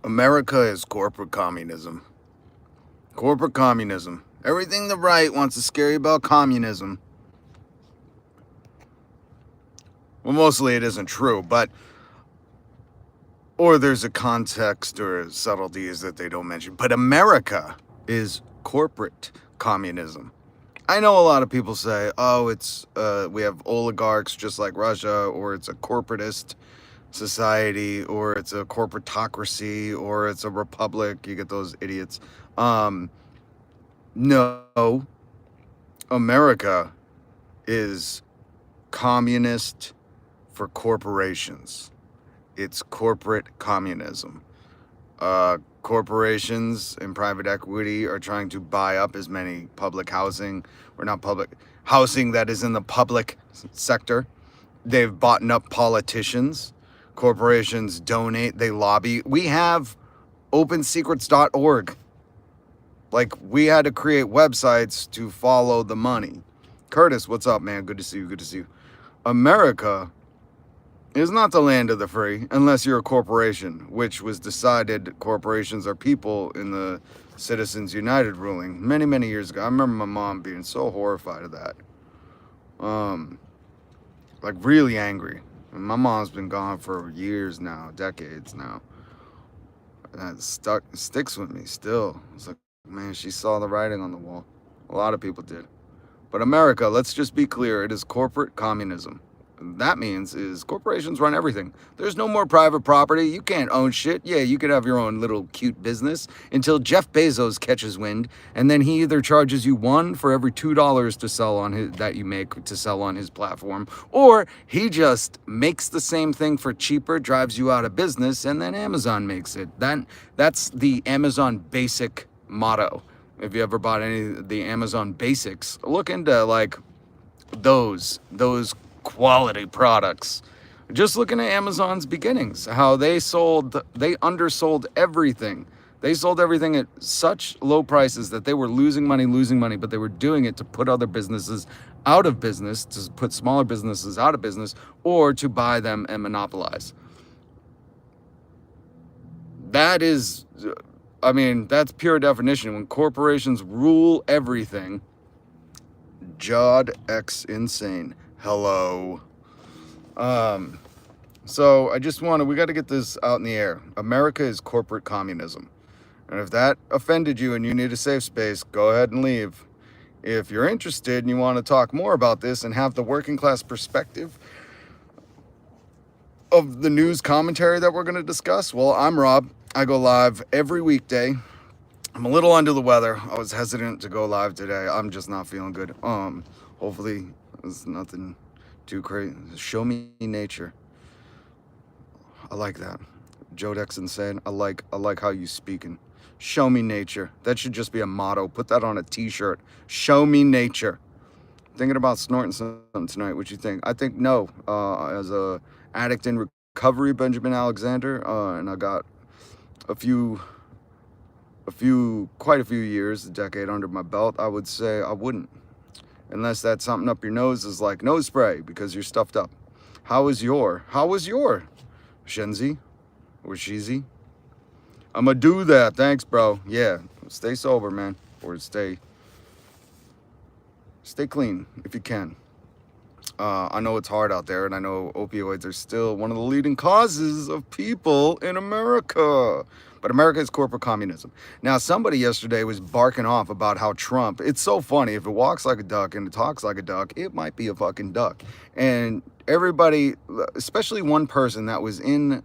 America is corporate communism. Corporate communism. Everything the right wants to scare you about communism. Well, mostly it isn't true, but or there's a context or subtleties that they don't mention. But America is corporate communism. I know a lot of people say, "Oh, it's we have oligarchs just like Russia, or it's a corporatist society, or it's a corporatocracy, or it's a republic." You get those idiots. Um, no, America is communist for corporations. It's corporate communism. Corporations and private equity are trying to buy up as many public housing, or not public housing that is in the public sector. They've bought up politicians. Corporations donate, they lobby. We have opensecrets.org. Like, we had to create websites to follow the money. Curtis, what's up, man? Good to see you. Good to see you. America is not the land of the free unless you're a corporation, which was decided corporations are people in the Citizens United ruling many, many years ago. I remember my mom being so horrified of that. Like, really angry. And my mom's been gone for years now, decades now. And it sticks with me still. It's like, man, she saw the writing on the wall. A lot of people did. But America, let's just be clear, it is corporate communism. That means is corporations run everything. There's no more private property. You can't own shit. Yeah, you could have your own little cute business until Jeff Bezos catches wind, and then he either charges you one for every $2 to sell on his that you make to sell on his platform, or he just makes the same thing for cheaper, drives you out of business, and then Amazon makes it. That's the Amazon basic motto. If you ever bought any of the Amazon basics, look into like those quality products. Just looking at Amazon's beginnings, how they undersold everything. They sold everything at such low prices that they were losing money, but they were doing it to put other businesses out of business, to put smaller businesses out of business, or to buy them and monopolize. That is, I mean, that's pure definition. When corporations rule everything. Jod X Insane. Hello. So we got to get this out in the air. America is corporate communism. And if that offended you and you need a safe space, go ahead and leave. If you're interested and you want to talk more about this and have the working class perspective of the news commentary that we're going to discuss, well, I'm Rob. I go live every weekday. I'm a little under the weather. I was hesitant to go live today. I'm just not feeling good. Hopefully it's nothing too crazy. Show me nature. I like that. Jodex Insane. I like how you speaking. Show me nature. That should just be a motto. Put that on a t-shirt. Show me nature. Thinking about snorting something tonight. What you think? I think no. As a addict in recovery, Benjamin Alexander, and I got quite a few years, a decade under my belt, I would say I wouldn't. Unless that something up your nose is like nose spray because you're stuffed up. How was your Shenzi or Sheezy? I'ma do that. Thanks, bro. Yeah, stay sober, man. Or stay clean if you can. I know it's hard out there, and I know opioids are still one of the leading causes of people in America. But America is corporate communism. Now, somebody yesterday was barking off about how Trump, it's so funny, if it walks like a duck and it talks like a duck, it might be a fucking duck. And everybody, especially one person that was in,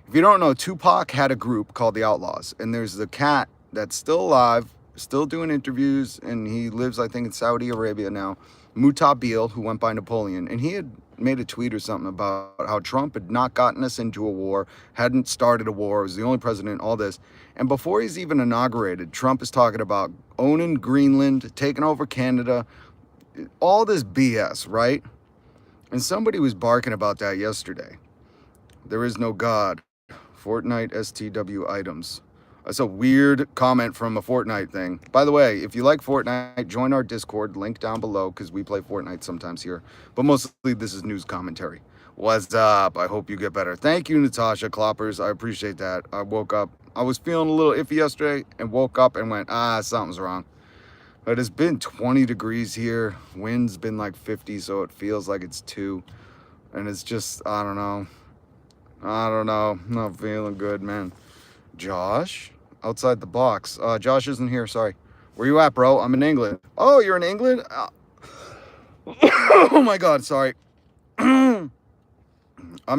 if you don't know, Tupac had a group called the Outlaws. And there's the cat that's still alive, still doing interviews, and he lives, I think, in Saudi Arabia now, Mutabil, who went by Napoleon. And he had made a tweet or something about how Trump had not gotten us into a war, hadn't started a war, was the only president, all this. And before he's even inaugurated, Trump is talking about owning Greenland, taking over Canada, all this BS, right? And somebody was barking about that yesterday. There is no God. Fortnite STW items. That's a weird comment from a Fortnite thing. By the way, if you like Fortnite, join our Discord, link down below, because we play Fortnite sometimes here. But mostly this is news commentary. What's up? I hope you get better. Thank you, Natasha Kloppers. I appreciate that. I woke up I was feeling a little iffy yesterday and woke up and went, something's wrong. But it's been 20 degrees here. Wind's been like 50, so it feels like it's 2. And it's just, I don't know. I'm not feeling good, man. Josh? Outside the box. Josh isn't here, sorry. Where you at, bro? I'm in England. Oh, you're in England? Oh my God, sorry. I'm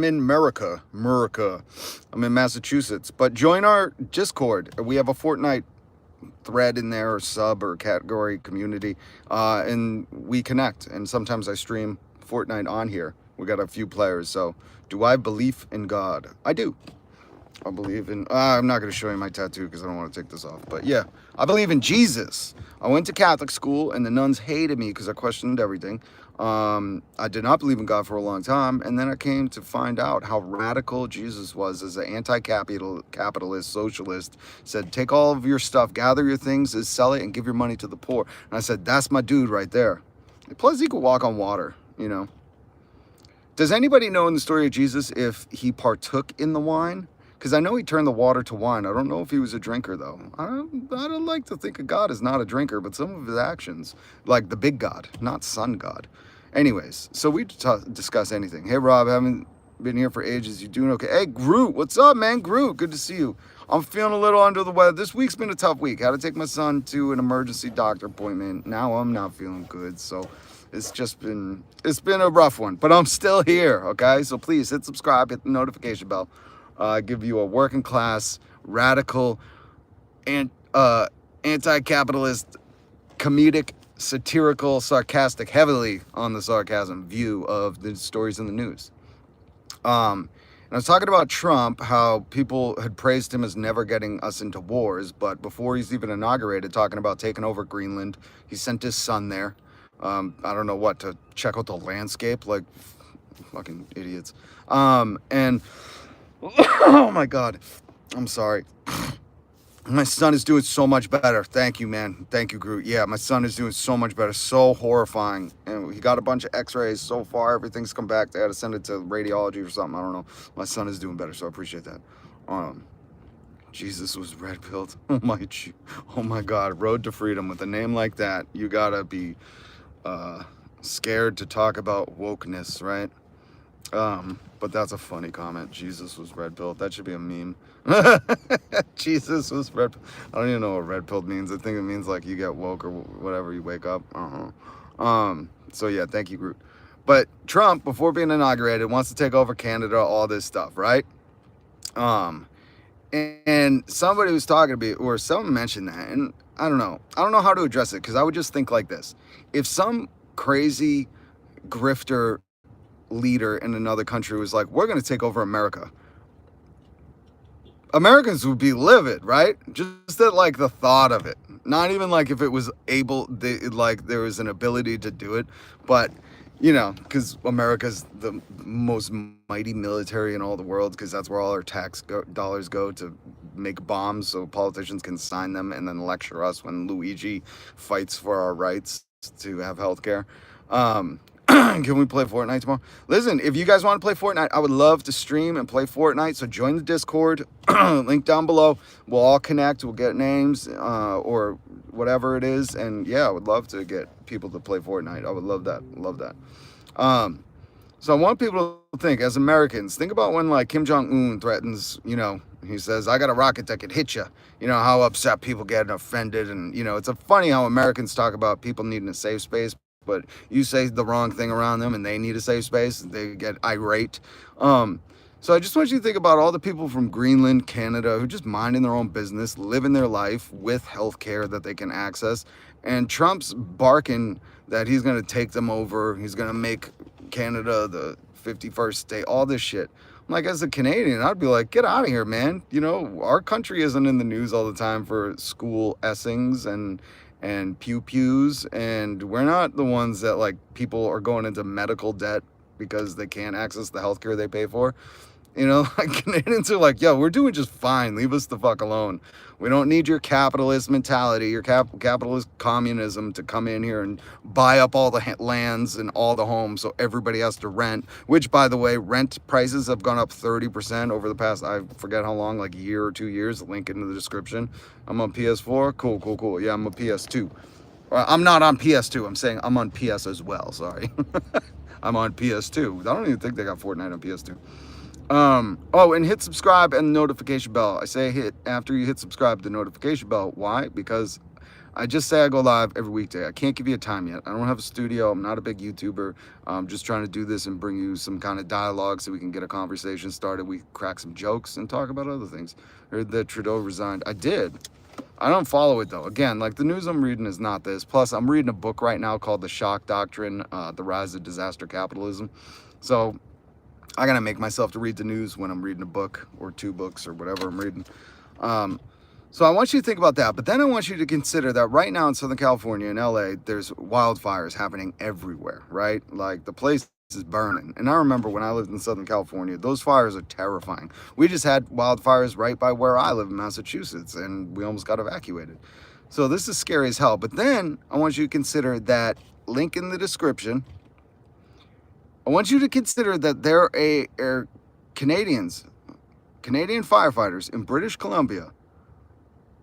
in America. I'm in Massachusetts. But join our Discord. We have a Fortnite thread in there, or sub, or category, community, and we connect. And sometimes I stream Fortnite on here. We got a few players. So, do I believe in God? I do. I believe in, I'm not going to show you my tattoo because I don't want to take this off. But yeah, I believe in Jesus. I went to Catholic school and the nuns hated me because I questioned everything. I did not believe in God for a long time. And then I came to find out how radical Jesus was as an anti-capitalist socialist. Said, take all of your stuff, gather your things, sell it, and give your money to the poor. And I said, that's my dude right there. Plus, he could walk on water, you know. Does anybody know in the story of Jesus if he partook in the wine? Because I know he turned the water to wine. I don't know if he was a drinker, though. I don't like to think of God as not a drinker, but some of his actions, like the big God, not Son God. Anyways, so we discuss anything. Hey, Rob, haven't been here for ages. You doing okay? Hey, Groot, what's up, man? Groot, good to see you. I'm feeling a little under the weather. This week's been a tough week. Had to take my son to an emergency doctor appointment. Now I'm not feeling good, so it's been a rough one. But I'm still here, okay? So please hit subscribe, hit the notification bell. Give you a working class, radical, and anti-capitalist, comedic, satirical, sarcastic, heavily on the sarcasm view of the stories in the news. And I was talking about Trump, how people had praised him as never getting us into wars, but before he's even inaugurated, talking about taking over Greenland, he sent his son there. I don't know what, to check out the landscape, like fucking idiots. And oh my God, I'm sorry. My son is doing so much better. Thank you, man. Thank you, Groot. Yeah, my son is doing so much better. So horrifying. And he got a bunch of x-rays so far. Everything's come back. They had to send it to radiology or something. I don't know. My son is doing better, so I appreciate that. Jesus was red-pilled. Oh my God. Road to freedom. With a name like that, you gotta be scared to talk about wokeness, right? But that's a funny comment. Jesus was red-pilled. That should be a meme. Jesus was red. I don't even know what red-pilled means. I think it means like you get woke or whatever, you wake up. So yeah, thank you, Groot. But Trump, before being inaugurated, wants to take over Canada, all this stuff, right? And somebody was talking to me, or someone mentioned that, and I don't know how to address it, because I would just think like this: if some crazy grifter leader in another country was like, we're going to take over America, Americans would be livid, right? Just that, like, the thought of it, not even like if it was like there was an ability to do it, but you know, because America's the most mighty military in all the world, because that's where all our tax dollars go to make bombs so politicians can sign them and then lecture us when Luigi fights for our rights to have health care. Can we play Fortnite tomorrow? Listen, if you guys want to play Fortnite, I would love to stream and play Fortnite. So join the Discord, link down below. We'll all connect. We'll get names or whatever it is. And yeah, I would love to get people to play Fortnite. I would love that. Love that. So I want people to think, as Americans, think about when like Kim Jong-un threatens, you know, he says, I got a rocket that could hit you. You know, how upset people get and offended. And, you know, it's funny how Americans talk about people needing a safe space, but you say the wrong thing around them and they need a safe space, they get irate. So I just want you to think about all the people from Greenland, Canada, who just minding their own business, living their life with healthcare that they can access. And Trump's barking that he's going to take them over. He's going to make Canada the 51st state, all this shit. I'm like, as a Canadian, I'd be like, get out of here, man. You know, our country isn't in the news all the time for school essings and pew-pews, and we're not the ones that, like, people are going into medical debt because they can't access the healthcare they pay for. You know, like Canadians are like, yo, we're doing just fine. Leave us the fuck alone. We don't need your capitalist mentality, your capitalist communism to come in here and buy up all the lands and all the homes so everybody has to rent, which, by the way, rent prices have gone up 30% over the past, I forget how long, like a year or 2 years. Link in the description. I'm on PS4. Cool. Yeah, I'm a PS2. I'm not on PS2. I'm saying I'm on PS as well. Sorry. I'm on PS2. I don't even think they got Fortnite on PS2. Oh, and hit subscribe and notification bell. I say hit after you hit subscribe, the notification bell. Why? Because I just say I go live every weekday. I can't give you a time yet. I don't have a studio. I'm not a big YouTuber. I'm just trying to do this and bring you some kind of dialogue so we can get a conversation started. We crack some jokes and talk about other things. Heard that Trudeau resigned. I did. I don't follow it though. Again, like the news I'm reading is not this. Plus, I'm reading a book right now called The Shock Doctrine, The Rise of Disaster Capitalism. So I gotta make myself to read the news when I'm reading a book or two books or whatever I'm reading. So I want you to think about that. But then I want you to consider that right now in Southern California, in LA, there's wildfires happening everywhere, right? Like the place is burning. And I remember when I lived in Southern California, those fires are terrifying. We just had wildfires right by where I live in Massachusetts, and we almost got evacuated. So this is scary as hell. But then I want you to consider that link in the description. I want you to consider that there are Canadian firefighters in British Columbia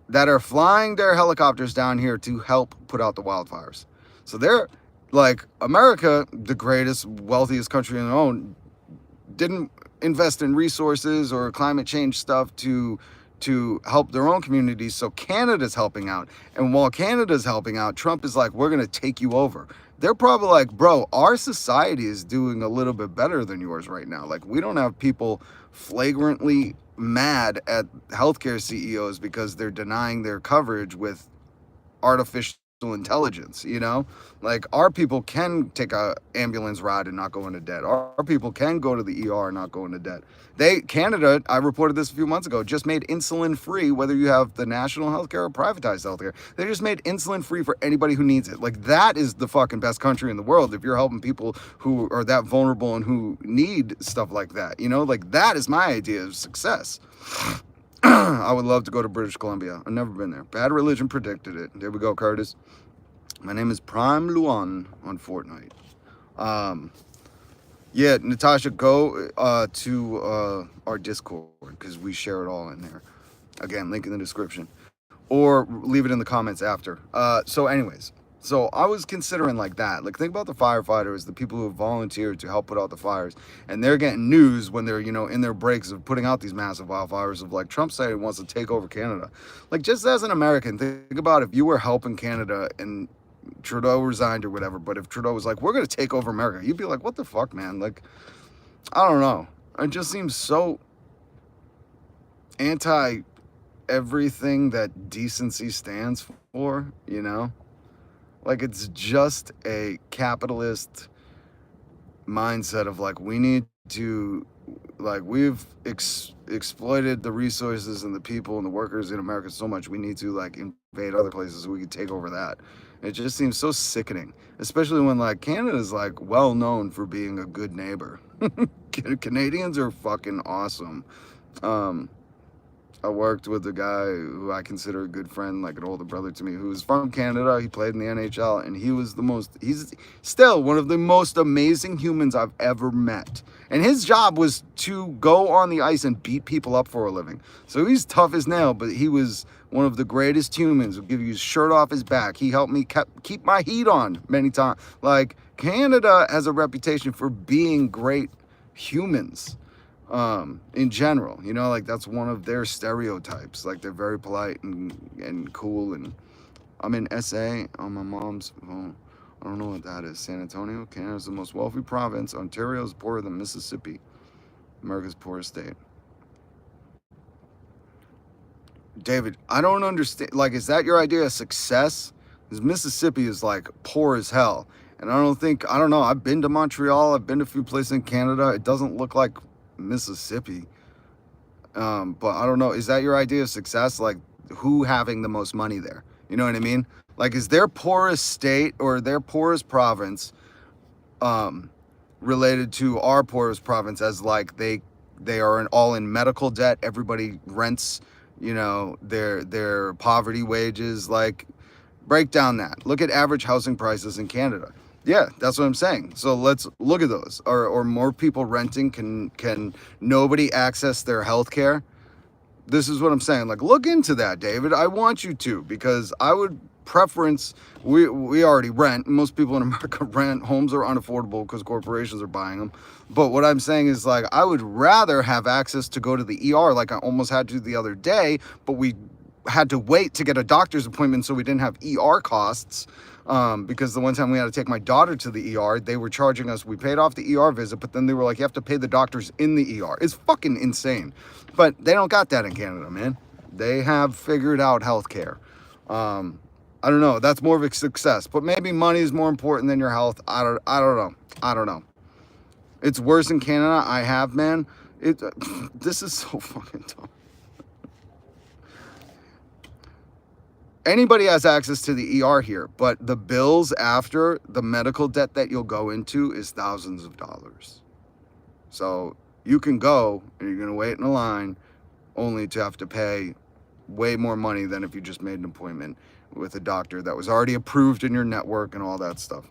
that are flying their helicopters down here to help put out the wildfires. So they're like, America, the greatest, wealthiest country in the world, didn't invest in resources or climate change stuff to help their own communities. So Canada's helping out. And while Canada's helping out, Trump is like, we're going to take you over. They're probably like, bro, our society is doing a little bit better than yours right now. Like, we don't have people flagrantly mad at healthcare CEOs because they're denying their coverage with artificial intelligence, you know? Like, our people can take a ambulance ride and not go into debt. Our people can go to the ER and not go into debt. Canada, I reported this a few months ago, just made insulin free, whether you have the national healthcare or privatized healthcare. They just made insulin free for anybody who needs it. Like, that is the fucking best country in the world if you're helping people who are that vulnerable and who need stuff like that, you know? Like, that is my idea of success. I would love to go to British Columbia. I've never been there. Bad Religion predicted it. There we go, Curtis. My name is Prime Luan on Fortnite. Yeah, Natasha, go to our Discord because we share it all in there. Again, link in the description. Or leave it in the comments after. So anyways, so I was considering like that. Like, think about the firefighters, the people who have volunteered to help put out the fires. And they're getting news when they're, you know, in their breaks of putting out these massive wildfires of like, Trump said he wants to take over Canada. Like, just as an American, think about if you were helping Canada and Trudeau resigned or whatever, but if Trudeau was like, we're going to take over America, you'd be like, what the fuck, man? Like, I don't know. It just seems so anti everything that decency stands for, you know? Like, it's just a capitalist mindset of like, we need to, like, we've exploited the resources and the people and the workers in America so much, we need to like invade other places so we can take over that. It just seems so sickening, especially when like Canada's like well known for being a good neighbor. Canadians are fucking awesome. I worked with a guy who I consider a good friend, like an older brother to me, who's from Canada. He played in the NHL, and he's still one of the most amazing humans I've ever met. And his job was to go on the ice and beat people up for a living. So he's tough as nail, but he was one of the greatest humans. He'll give you his shirt off his back. He helped me keep my heat on many times. Like, Canada has a reputation for being great humans. In general, you know, like that's one of their stereotypes. Like, they're very polite and cool. And I'm in SA on my mom's phone. I don't know what that is. San Antonio, Canada's the most wealthy province. Ontario is poorer than Mississippi, America's poorest state. David, I don't understand. Like, is that your idea of success? Because Mississippi is like poor as hell. And I don't know. I've been to Montreal. I've been to a few places in Canada. It doesn't look like Mississippi. But I don't know. Is that your idea of success? Like, who having the most money there? You know what I mean? Like, is their poorest state or their poorest province related to our poorest province as like they They are all in medical debt. Everybody rents, their poverty wages. Like, break down that. Look at average housing prices in Canada. Yeah, that's what I'm saying. So let's look at those. Or more people renting, can nobody access their health care? This is what I'm saying. Like, look into that, David. I want you to, because I would preference, we already rent. Most people in America rent. Homes are unaffordable because corporations are buying them. But what I'm saying is, like, I would rather have access to go to the ER, like I almost had to the other day, but we had to wait to get a doctor's appointment so we didn't have ER costs. Because the one time we had to take my daughter to the ER, they were charging us, we paid off the ER visit, but then they were like, you have to pay the doctors in the ER. It's fucking insane. But they don't got that in Canada, man. They have figured out healthcare. I don't know. That's more of a success. But maybe money is more important than your health. I don't know. It's worse in Canada. I have, man. This is so fucking dumb. Anybody has access to the ER here, but the bills after, the medical debt that you'll go into is thousands of dollars. So you can go and you're going to wait in a line only to have to pay way more money than if you just made an appointment with a doctor that was already approved in your network and all that stuff.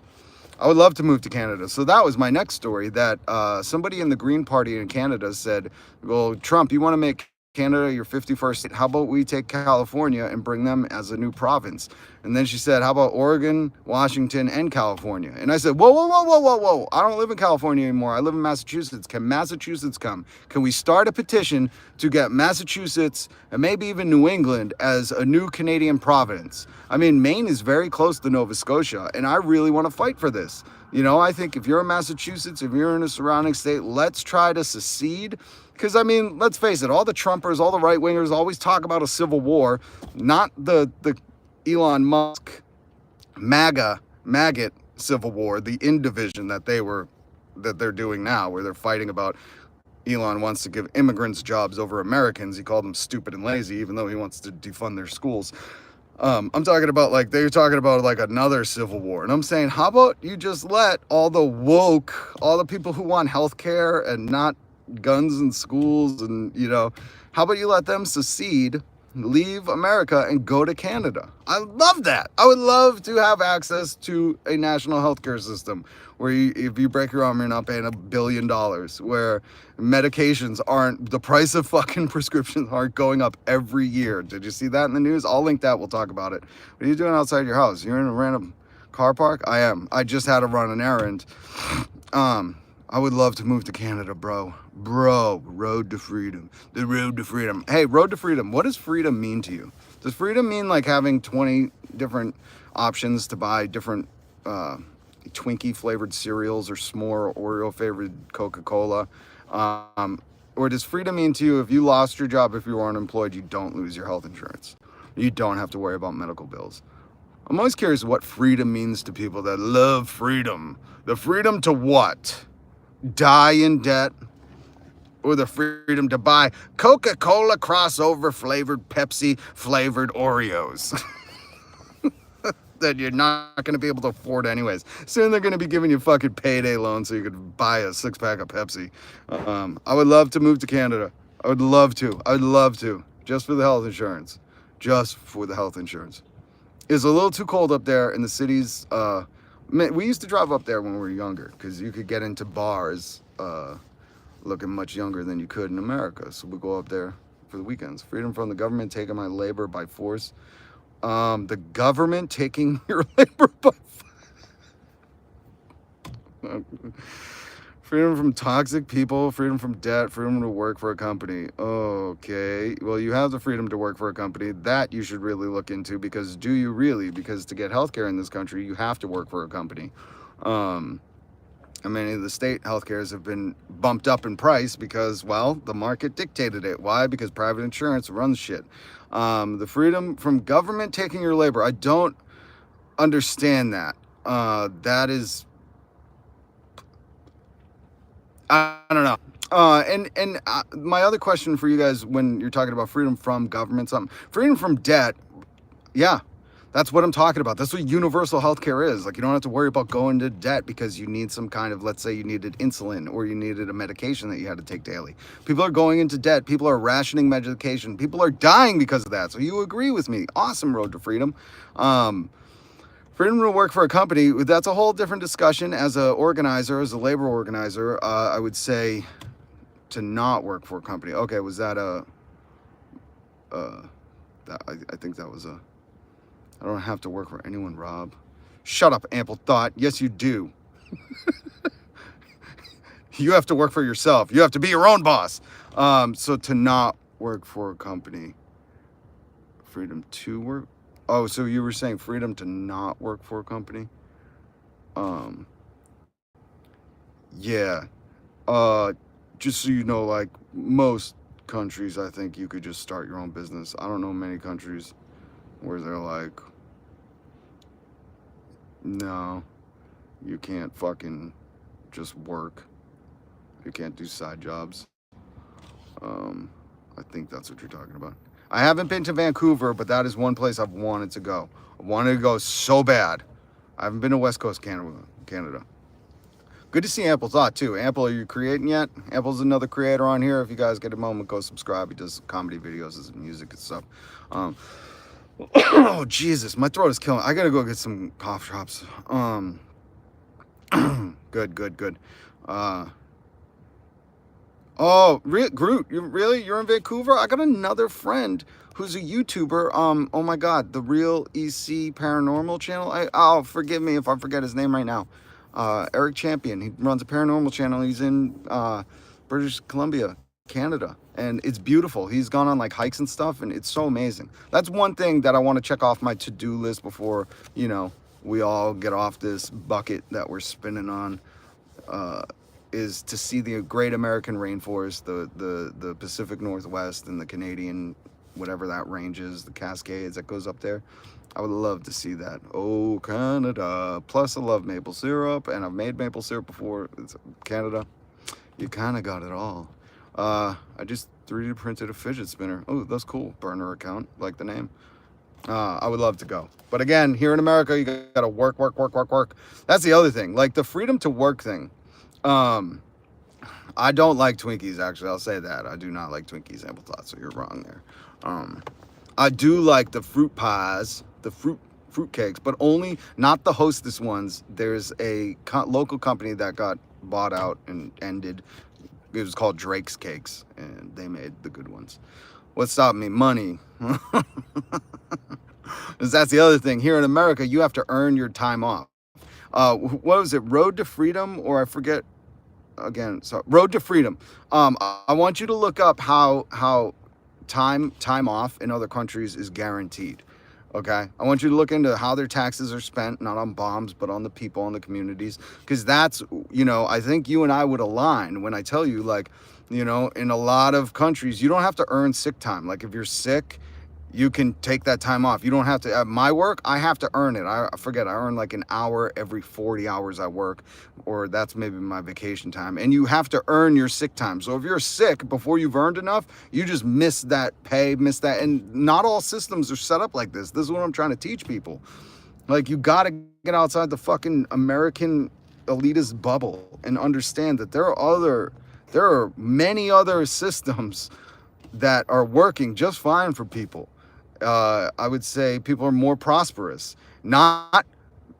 I would love to move to Canada. So that was my next story, that somebody in the Green Party in Canada said, well, Trump, you want to make Canada your 51st state? How about we take California and bring them as a new province? And then she said, how about Oregon, Washington, and California? And I said, whoa. I don't live in California anymore. I live in Massachusetts. Can Massachusetts come? Can we start a petition to get Massachusetts and maybe even New England as a new Canadian province? I mean, Maine is very close to Nova Scotia, and I really want to fight for this. I think if you're in Massachusetts, if you're in a surrounding state, let's try to secede. Because, I mean, let's face it, all the Trumpers, all the right-wingers always talk about a civil war, not the Elon Musk maggot civil war, the in-division that they're doing now, where they're fighting about Elon wants to give immigrants jobs over Americans. He called them stupid and lazy, even though he wants to defund their schools. I'm talking about, they're talking about another civil war. And I'm saying, how about you just let all the woke, all the people who want healthcare and not guns in schools, and how about you let them secede, leave America, and go to Canada? I love that. I would love to have access to a national healthcare system where if you break your arm, you're not paying $1 billion, where medications aren't, the price of fucking prescriptions aren't going up every year. Did you see that in the news? I'll link that. We'll talk about it. What are you doing outside your house? You're in a random car park? I am. I just had to run an errand. I would love to move to Canada, bro. Road to freedom. The road to freedom. Hey, road to freedom. What does freedom mean to you? Does freedom mean like having 20 different options to buy different Twinkie flavored cereals or s'more or Oreo flavored Coca-Cola? Or does freedom mean to you, if you lost your job, if you were unemployed, you don't lose your health insurance? You don't have to worry about medical bills. I'm always curious what freedom means to people that love freedom. The freedom to what? Die in debt, or the freedom to buy Coca-Cola crossover flavored Pepsi flavored Oreos that you're not going to be able to afford anyways. Soon they're going to be giving you fucking payday loans so you could buy a 6-pack of Pepsi. I would love to move to Canada. I would love to, just for the health insurance. It's a little too cold up there in the cities. We used to drive up there when we were younger because you could get into bars looking much younger than you could in America. So we go up there for the weekends. Freedom from the government taking my labor by force. The government taking your labor by force. Freedom from toxic people, freedom from debt, freedom to work for a company. Okay, well, you have the freedom to work for a company. That you should really look into, because do you really? Because to get healthcare in this country, you have to work for a company. Many of the state healthcares have been bumped up in price because, well, the market dictated it. Why? Because private insurance runs shit. The freedom from government taking your labor. I don't understand that. That is... I don't know. And my other question for you guys, when you're talking about freedom from government, freedom from debt, yeah, That's what I'm talking about. That's what universal healthcare is. Like, you don't have to worry about going to debt because you need some kind of, let's say you needed insulin or you needed a medication that you had to take daily. People are going into debt. People are rationing medication. People are dying because of that. So you agree with me. Awesome, road to freedom. Freedom to work for a company, that's a whole different discussion. As a organizer, as a labor organizer, I would say to not work for a company. Okay, was that I think that was a, I don't have to work for anyone, Rob. Shut up, ample thought. Yes, you do. You have to work for yourself. You have to be your own boss. So to not work for a company, freedom to work. Oh, so you were saying freedom to not work for a company? Yeah. Just so you know, like most countries, I think you could just start your own business. I don't know many countries where they're like, no, you can't fucking just work. You can't do side jobs. I think that's what you're talking about. I haven't been to Vancouver, but that is one place I've wanted to go. I wanted to go so bad. I haven't been to West Coast Canada. Good to see Ample Thought too. Ample, are you creating yet? Ample's another creator on here. If you guys get a moment, go subscribe. He does comedy videos, his music and stuff. Oh Jesus, my throat is killing me. I gotta go get some cough drops. Good. Groot, you're in Vancouver? I got another friend who's a YouTuber. Oh my God, the Real EC Paranormal channel. Forgive me if I forget his name right now. Eric Champion. He runs a paranormal channel. He's in British Columbia, Canada, and it's beautiful. He's gone on like hikes and stuff, and it's so amazing. That's one thing that I want to check off my to-do list before, you know, we all get off this bucket that we're spinning on. Is to see the great American rainforest, the Pacific Northwest, and the Canadian, whatever that range is, the Cascades that goes up there. I would love to see that. Oh, Canada. Plus, I love maple syrup, and I've made maple syrup before. It's Canada. You kind of got it all. I just 3D printed a fidget spinner. Oh, that's cool. Burner account, like the name. I would love to go. But again, here in America, you got to work. That's the other thing. Like the freedom to work thing. I don't like Twinkies, actually. I'll say that. I do not like Twinkies, Ample Thought, so you're wrong there. I do like the fruit pies, the fruit cakes, but only not the Hostess ones. There's a local company that got bought out and ended. It was called Drake's Cakes, and they made the good ones. What stopped me? Money. Because that's the other thing. Here in America, you have to earn your time off. What was it? Road to Freedom, or I forget. Again, so Road to Freedom. I want you to look up how time off in other countries is guaranteed. Okay, I want you to look into how their taxes are spent, not on bombs, but on the people, on the communities, because that's, you know, I think you and I would align when I tell you, like, you know, in a lot of countries, you don't have to earn sick time. Like if you're sick, you can take that time off. You don't have to. At my work, I have to earn it. I forget, I earn like an hour every 40 hours I work, or that's maybe my vacation time. And you have to earn your sick time. So if you're sick before you've earned enough, you just miss that pay, miss that. And not all systems are set up like this. This is what I'm trying to teach people. Like you got to get outside the fucking American elitist bubble and understand that there are many other systems that are working just fine for people. I would say people are more prosperous. Not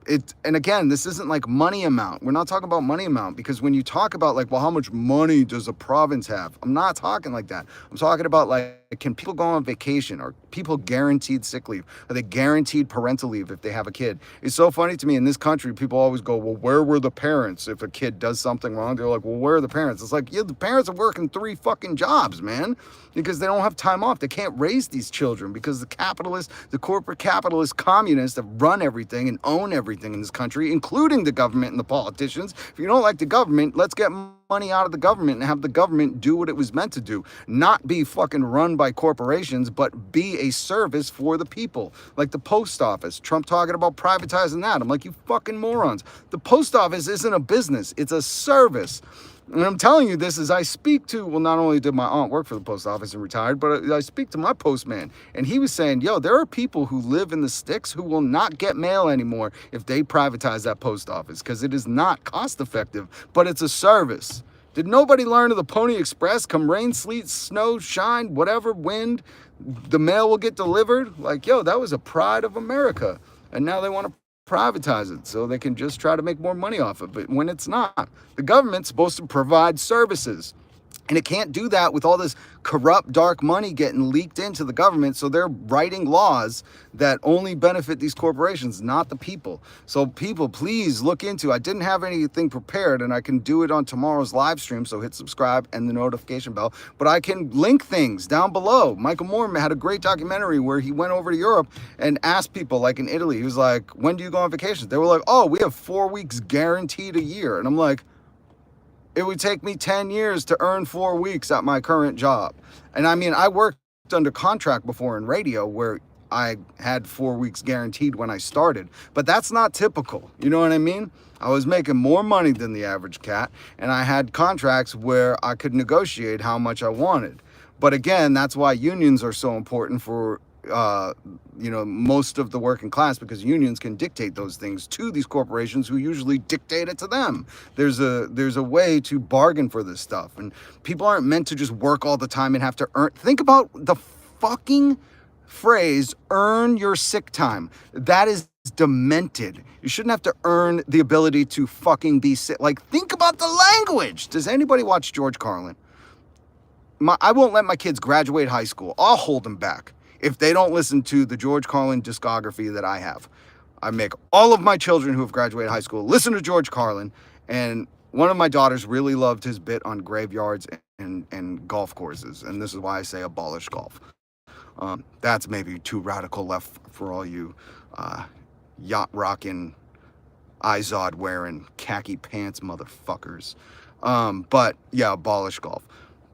it, and again, this isn't like money amount. We're not talking about money amount, because when you talk about like, well, how much money does a province have? I'm not talking like that. I'm talking about like, can people go on vacation? Are people guaranteed sick leave? Are they guaranteed parental leave if they have a kid? It's so funny to me in this country, people always go, well, where were the parents? If a kid does something wrong, they're like, well, where are the parents? It's like, yeah, the parents are working 3 fucking jobs, man, because they don't have time off. They can't raise these children because the corporate capitalist communists that run everything and own everything in this country, including the government and the politicians. If you don't like the government, let's get money out of the government and have the government do what it was meant to do. Not be fucking run by corporations, but be a service for the people. Like the post office. Trump talking about privatizing that. I'm like, you fucking morons. The post office isn't a business. It's a service. And I'm telling you this as I speak to, well, not only did my aunt work for the post office and retired, but I speak to my postman. And he was saying, yo, there are people who live in the sticks who will not get mail anymore if they privatize that post office, because it is not cost effective, but it's a service. Did nobody learn of the Pony Express? Come rain, sleet, snow, shine, whatever, wind, the mail will get delivered. Like, yo, that was a pride of America. And now they want to privatize it so they can just try to make more money off of it, when it's not. The government's supposed to provide services. And it can't do that with all this corrupt, dark money getting leaked into the government. So they're writing laws that only benefit these corporations, not the people. So people, please look into. I didn't have anything prepared, and I can do it on tomorrow's live stream. So hit subscribe and the notification bell. But I can link things down below. Michael Moore had a great documentary where he went over to Europe and asked people, like in Italy, he was like, when do you go on vacation? They were like, oh, we have 4 weeks guaranteed a year. And I'm like, it would take me 10 years to earn 4 weeks at my current job. And I mean, I worked under contract before in radio where I had 4 weeks guaranteed when I started, but that's not typical. You know what I mean? I was making more money than the average cat, and I had contracts where I could negotiate how much I wanted. But again, that's why unions are so important for most of the working class, because unions can dictate those things to these corporations who usually dictate it to them. There's a way to bargain for this stuff, and people aren't meant to just work all the time and have to earn. Think about the fucking phrase, earn your sick time. That is demented. You shouldn't have to earn the ability to fucking be sick. Like, think about the language. Does anybody watch George Carlin? I won't let my kids graduate high school. I'll hold them back if they don't listen to the George Carlin discography that I have. I make all of my children who have graduated high school listen to George Carlin, and one of my daughters really loved his bit on graveyards and golf courses, and this is why I say abolish golf. That's maybe too radical left for all you yacht rocking, Izod wearing, khaki pants motherfuckers. But yeah, abolish golf.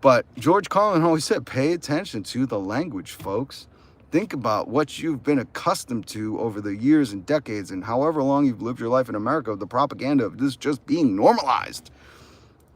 But George Carlin always said, pay attention to the language, folks. Think about what you've been accustomed to over the years and decades, and however long you've lived your life in America, the propaganda of this just being normalized.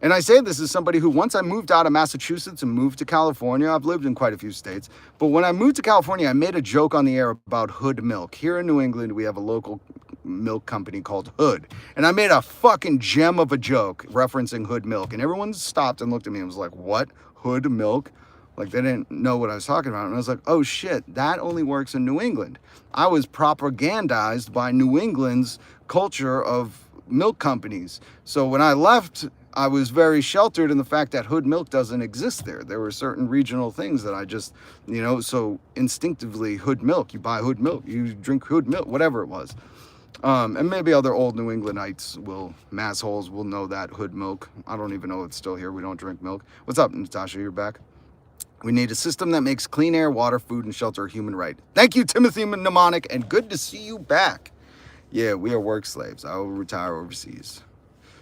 And I say this as somebody who, once I moved out of Massachusetts and moved to California, I've lived in quite a few states, but when I moved to California, I made a joke on the air about Hood milk. Here in New England, we have a local milk company called Hood, and I made a fucking gem of a joke referencing Hood milk, and everyone stopped and looked at me and was like, what? Hood milk? Like, they didn't know what I was talking about. And I was like, oh shit, that only works in New England. I was propagandized by New England's culture of milk companies. So when I left, I was very sheltered in the fact that Hood milk doesn't exist there. There were certain regional things that I just, so instinctively, Hood milk, you buy Hood milk, you drink Hood milk, whatever it was. And maybe other old New Englandites massholes will know that Hood milk. I don't even know it's still here. We don't drink milk. What's up, Natasha? You're back. We need a system that makes clean air, water, food, and shelter a human right. Thank you, Timothy Mnemonic, and good to see you back. Yeah, we are work slaves. I will retire overseas.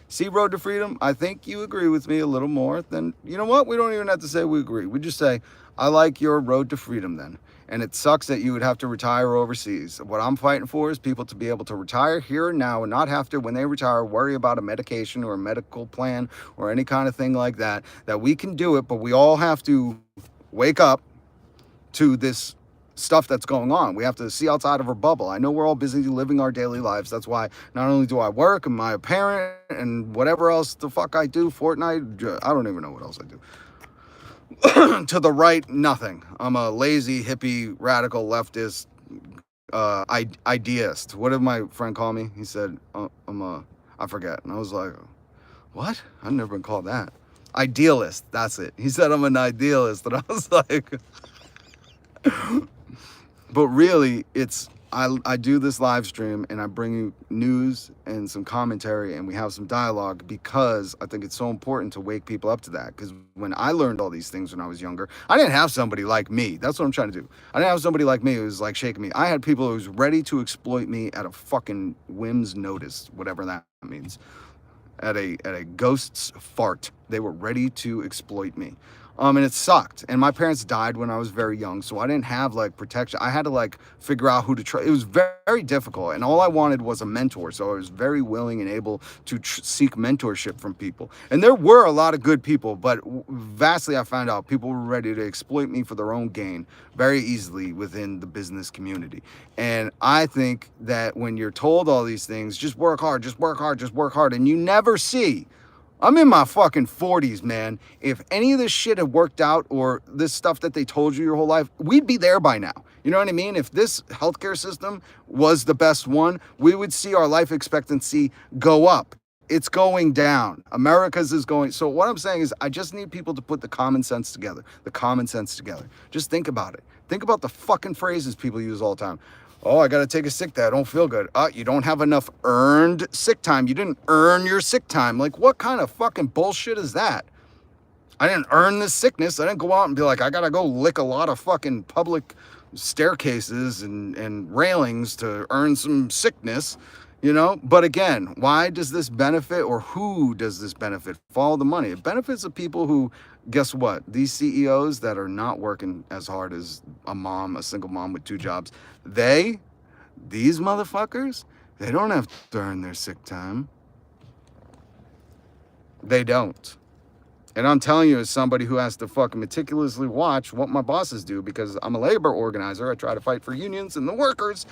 See, Road to Freedom, I think you agree with me a little more than, you know what? We don't even have to say we agree. We just say, I like your road to freedom then. And it sucks that you would have to retire overseas. What I'm fighting for is people to be able to retire here and now and not have to, when they retire, worry about a medication or a medical plan or any kind of thing like that. That we can do it, but we all have to wake up to this stuff that's going on. We have to see outside of our bubble. I know we're all busy living our daily lives. That's why not only do I work and my parent and whatever else the fuck I do, Fortnite, I don't even know what else I do. To the right, nothing. I'm a lazy, hippie, radical, leftist, ideist. What did my friend call me? He said, I forget. And I was like, what? I've never been called that. Idealist, that's it. He said I'm an idealist. And I was like, but really, I do this live stream and I bring you news and some commentary and we have some dialogue because I think it's so important to wake people up to that. Because when I learned all these things when I was younger, I didn't have somebody like me. That's what I'm trying to do. I didn't have somebody like me who was like shaking me. I had people who was ready to exploit me at a fucking whim's notice, whatever that means. At a ghost's fart. They were ready to exploit me. And it sucked. And my parents died when I was very young, so I didn't have like protection. I had to like figure out who to trust. It was very, very difficult, and all I wanted was a mentor. So I was very willing and able to seek mentorship from people. And there were a lot of good people, but vastly I found out people were ready to exploit me for their own gain very easily within the business community. And I think that when you're told all these things, just work hard, just work hard, just work hard, and you never see. I'm in my fucking 40s, man. If any of this shit had worked out, or this stuff that they told you your whole life, we'd be there by now. You know what I mean? If this healthcare system was the best one, we would see our life expectancy go up. It's going down. America's is going. So what I'm saying is I just need people to put the common sense together. The common sense together. Just think about it. Think about the fucking phrases people use all the time. Oh, I got to take a sick day. I don't feel good. You don't have enough earned sick time. You didn't earn your sick time. Like, what kind of fucking bullshit is that? I didn't earn this sickness. I didn't go out and be like, I got to go lick a lot of fucking public staircases and railings to earn some sickness, you know? But again, why does this benefit, or who does this benefit? Follow the money. It benefits the people who, guess what? These CEOs that are not working as hard as a single mom with 2 jobs, these motherfuckers, they don't have to earn their sick time. They don't. And I'm telling you, as somebody who has to fucking meticulously watch what my bosses do, because I'm a labor organizer, I try to fight for unions and the workers.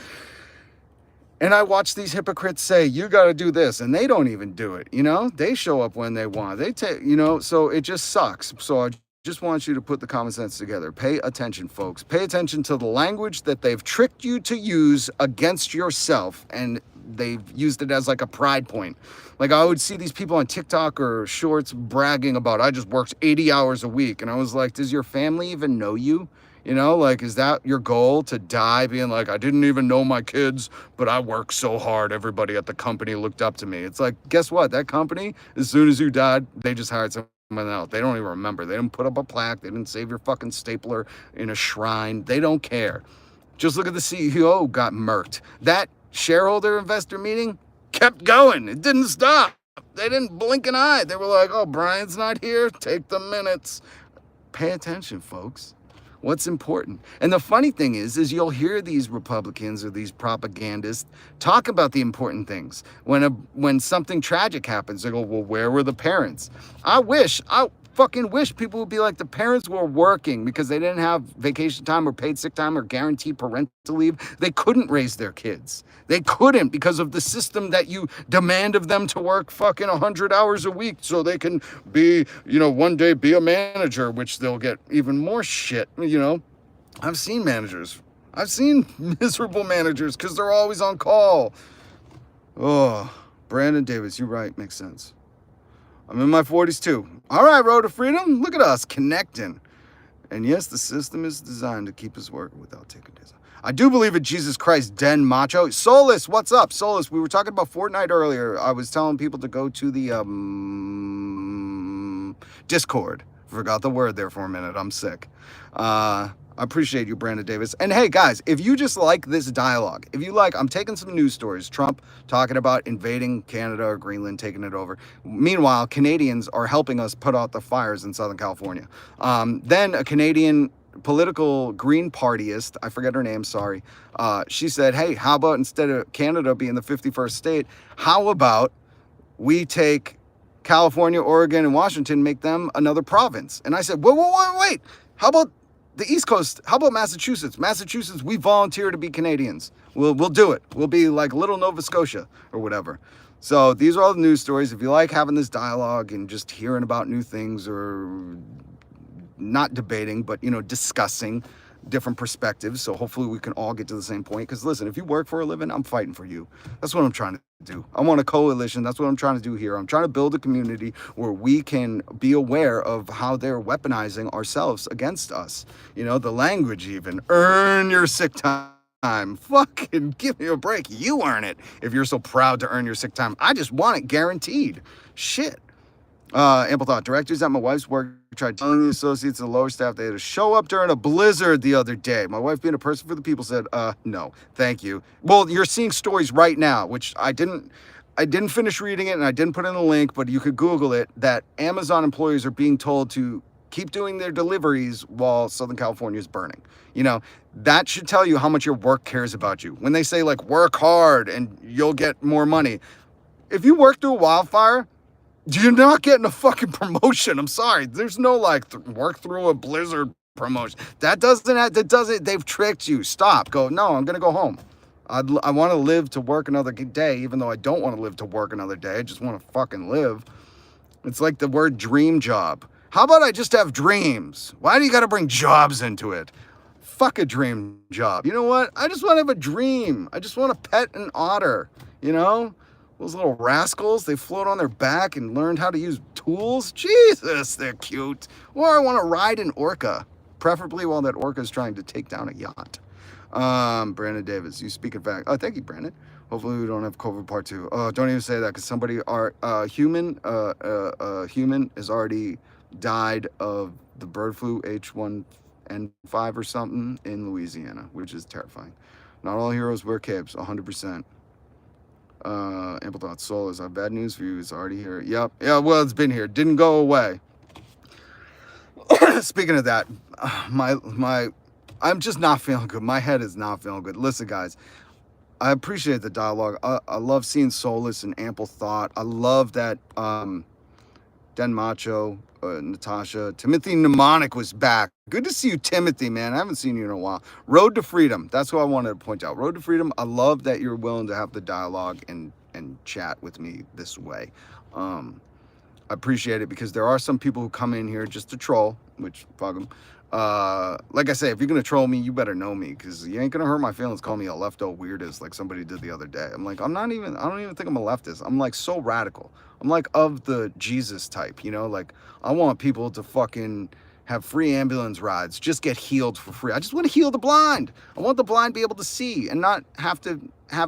And I watch these hypocrites say, you got to do this. And they don't even do it. You know, they show up when they want. They take, you know, so it just sucks. So I just want you to put the common sense together. Pay attention, folks. Pay attention to the language that they've tricked you to use against yourself. And they've used it as like a pride point. Like, I would see these people on TikTok or shorts bragging about, I just worked 80 hours a week. And I was like, does your family even know you? You know, like, is that your goal, to die being like, I didn't even know my kids, but I worked so hard. Everybody at the company looked up to me. It's like, guess what? That company, as soon as you died, they just hired someone else. They don't even remember. They didn't put up a plaque. They didn't save your fucking stapler in a shrine. They don't care. Just look at the CEO got murked. That shareholder investor meeting kept going. It didn't stop. They didn't blink an eye. They were like, oh, Brian's not here. Take the minutes. Pay attention, folks. What's important? And the funny thing is you'll hear these Republicans or these propagandists talk about the important things. When something tragic happens, they go, well, where were the parents? I fucking wish people would be like, the parents were working because they didn't have vacation time or paid sick time or guaranteed parental leave. They couldn't raise their kids. They couldn't, because of the system that you demand of them to work fucking 100 hours a week so they can be, you know, one day be a manager, which they'll get even more shit, you know. I've seen miserable managers because they're always on call. Oh, Brandon Davis, you're right. Makes sense. I'm in my 40s too. All right, Road to Freedom. Look at us connecting. And yes, the system is designed to keep us working without taking days off. I do believe in Jesus Christ, Den Macho. Solus, what's up? Solus, we were talking about Fortnite earlier. I was telling people to go to the Discord. Forgot the word there for a minute. I'm sick. I appreciate you, Brandon Davis. And hey, guys, if you just like this dialogue, if you like, I'm taking some news stories. Trump talking about invading Canada or Greenland, taking it over. Meanwhile, Canadians are helping us put out the fires in Southern California. Then a Canadian political Green Partyist, I forget her name, sorry. She said, hey, how about instead of Canada being the 51st state, how about we take California, Oregon, and Washington, make them another province? And I said, wait. How about the East Coast? How about Massachusetts? Massachusetts, we volunteer to be Canadians. We'll do it. We'll be like little Nova Scotia or whatever. So these are all the news stories. If you like having this dialogue and just hearing about new things, or not debating, but, you know, discussing different perspectives. So hopefully we can all get to the same point. Because listen, if you work for a living, I'm fighting for you. That's what I'm trying to do. I want a coalition. That's what I'm trying to do here. I'm trying to build a community where we can be aware of how they're weaponizing ourselves against us. You know, the language even. Earn your sick time. Fucking give me a break. You earn it if you're so proud to earn your sick time. I just want it guaranteed. Shit. Ample thought. Directors at my wife's work tried telling the associates and the lower staff they had to show up during a blizzard the other day. My wife, being a person for the people, said, no, thank you. Well, you're seeing stories right now, which I didn't finish reading it and I didn't put in a link, but you could Google it, that Amazon employees are being told to keep doing their deliveries while Southern California is burning. You know, that should tell you how much your work cares about you. When they say like work hard and you'll get more money, if you work through a wildfire, you're not getting a fucking promotion. I'm sorry. There's no like work through a blizzard promotion. That doesn't, they've tricked you. Stop. Go, no, I'm going to go home. I want to live to work another day, even though I don't want to live to work another day. I just want to fucking live. It's like the word dream job. How about I just have dreams? Why do you got to bring jobs into it? Fuck a dream job. You know what? I just want to have a dream. I just want to pet an otter, you know? Those little rascals, they float on their back and learned how to use tools. Jesus, they're cute. Or I want to ride an orca, preferably while that orca is trying to take down a yacht. Brandon Davis, you speak in fact. Oh, thank you, Brandon. Hopefully we don't have COVID part 2. Oh, don't even say that, because somebody, human has already died of the bird flu H1N5 or something in Louisiana, which is terrifying. Not all heroes wear capes, 100%. Ample Thoughts, Soulless, I have bad news for you. It's already here. Yep. Yeah, well, it's been here. Didn't go away. Speaking of that, I'm just not feeling good. My head is not feeling good. Listen, guys, I appreciate the dialogue. I love seeing Soulless and Ample Thought. I love that Den Macho, Natasha, Timothy Mnemonic was back. Good to see you, Timothy, man. I haven't seen you in a while. Road to Freedom. That's what I wanted to point out. Road to Freedom. I love that you're willing to have the dialogue and chat with me this way. I appreciate it, because there are some people who come in here just to troll, which fuck them. Like I say, if you're gonna troll me, you better know me, because you ain't gonna hurt my feelings calling me a lefto weirdest like somebody did the other day. I'm like, I don't even think I'm a leftist. I'm like so radical. I'm like of the Jesus type, you know, like I want people to fucking have free ambulance rides, just get healed for free. I just want to heal the blind. I want the blind to be able to see and not have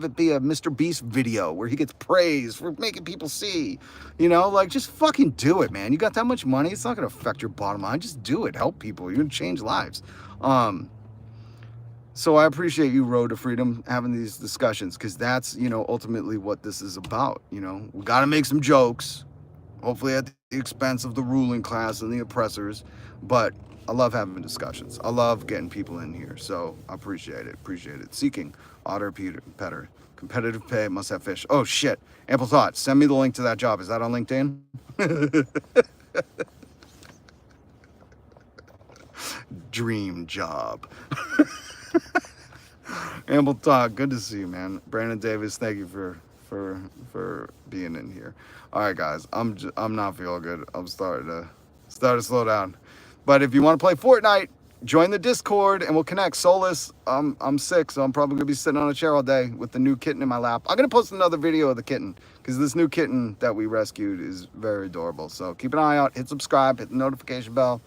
it be a Mr. Beast video where he gets praised for making people see. You know, like, just fucking do it, man. You got that much money, it's not going to affect your bottom line. Just do it. Help people. You're going to change lives. So I appreciate you, Road to Freedom, having these discussions, because that's, you know, ultimately what this is about. You know, we got to make some jokes, hopefully at the expense of the ruling class and the oppressors. But I love having discussions. I love getting people in here. So I appreciate it. Seeking Otter Petter. Competitive pay, must have fish. Oh, shit. Ample Thought. Send me the link to that job. Is that on LinkedIn? Dream job. Ample Thought. Good to see you, man. Brandon Davis, thank you for being in here. All right, guys. I'm not feeling good. I'm starting to slow down. But if you want to play Fortnite, join the Discord and we'll connect. Soulless, I'm sick, so I'm probably gonna be sitting on a chair all day with the new kitten in my lap. I'm gonna post another video of the kitten, because this new kitten that we rescued is very adorable. So keep an eye out, hit subscribe, hit the notification bell.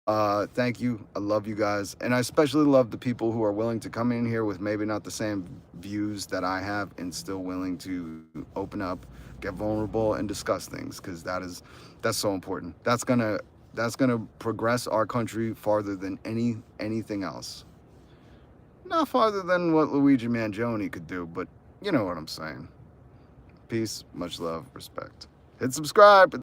Thank you. I love you guys. And I especially love the people who are willing to come in here with maybe not the same views that I have and still willing to open up, get vulnerable, and discuss things, because that's so important. That's gonna progress our country farther than anything else. Not farther than what Luigi Mangione could do, but you know what I'm saying. Peace, much love, respect. Hit subscribe.